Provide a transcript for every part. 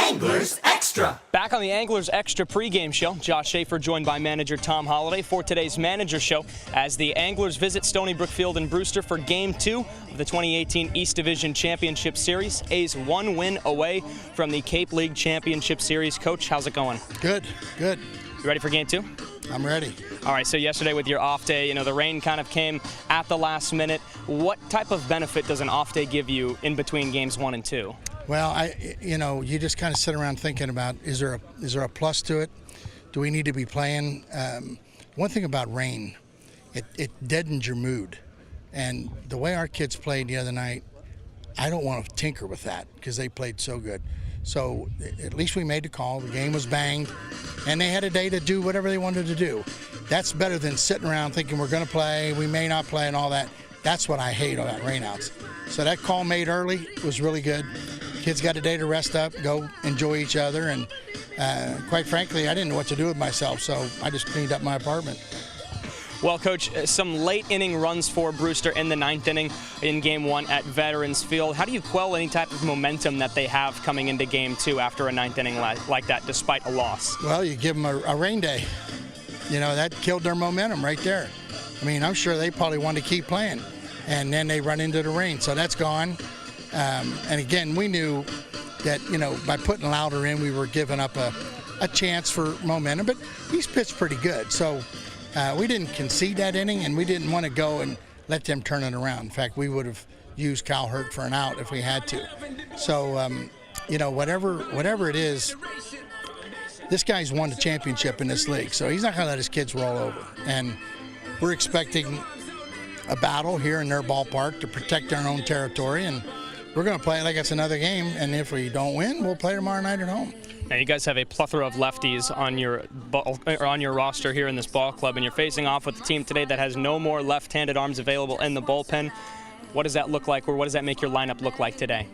Anglers Extra. Back on the Anglers Extra pregame show, Josh Schaefer joined by manager Tom Holliday for today's manager show as the Anglers visit Stony Brook Field in Brewster for Game 2 of the 2018 East Division Championship Series. A's one win away from the Cape League Championship Series. Coach, how's it going? Good. You ready for Game 2? I'm ready. All right, so yesterday with your off day, the rain kind of came at the last minute. What type of benefit does an off day give you in between games 1 and 2? Well, you just kind of sit around thinking about, is there a plus to it? Do we need to be playing? One thing about rain, it deadens your mood. And the way our kids played the other night, I don't want to tinker with that because they played so good. So at least we made the call. The game was banged, and they had a day to do whatever they wanted to do. That's better than sitting around thinking we're going to play, we may not play, and all that. That's what I hate about rainouts. So that call made early was really good. Kids got a day to rest up, go enjoy each other, and quite frankly, I didn't know what to do with myself, so I just cleaned up my apartment. Well, Coach, some late inning runs for Brewster in the 9th inning in Game 1 at Veterans Field. How do you quell any type of momentum that they have coming into Game 2 after a 9th inning like that, despite a loss? Well, you give them a rain day. That killed their momentum right there. I mean, I'm sure they probably wanted to keep playing, and then they run into the rain, so that's gone. And again, we knew that, by putting Louder in, we were giving up a chance for momentum, but he's pitched pretty good. So we didn't concede that inning, and we didn't want to go and let them turn it around. In fact, we would have used Kyle Hurt for an out if we had to. So, whatever it is, this guy's won the championship in this league, so he's not going to let his kids roll over. And we're expecting a battle here in their ballpark to protect our own territory, and we're going to play it like it's another game, and if we don't win, we'll play tomorrow night at home. Now, you guys have a plethora of lefties on your roster here in this ball club, and you're facing off with a team today that has no more left-handed arms available in the bullpen. What does that look like, or what does that make your lineup look like today?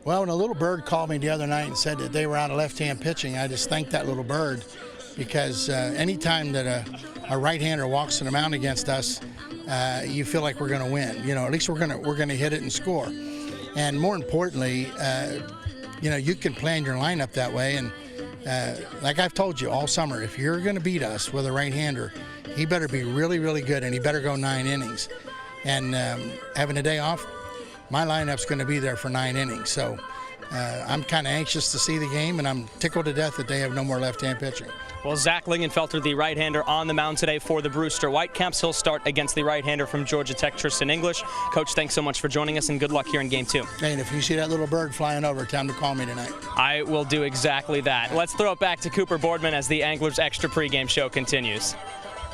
Well, when a little bird called me the other night and said that they were out of left-hand pitching, I just thanked that little bird, because anytime that a right-hander walks to the mound against us, you feel like we're going to win. At least we're going to hit it and score. And more importantly, you can plan your lineup that way. And like I've told you all summer, if you're going to beat us with a right-hander, he better be really, really good, and he better go 9 innings. And having a day off, my lineup's going to be there for 9 innings. So I'm kind of anxious to see the game, and I'm tickled to death that they have no more left-hand pitching. Well, Zach Lingenfelter, the right-hander, on the mound today for the Brewster Whitecaps. He'll start against the right-hander from Georgia Tech, Tristan English. Coach, thanks so much for joining us, and good luck here in Game 2. Hey, and if you see that little bird flying over, tell him to call me tonight. I will do exactly that. Let's throw it back to Cooper Boardman as the Anglers Extra pregame show continues.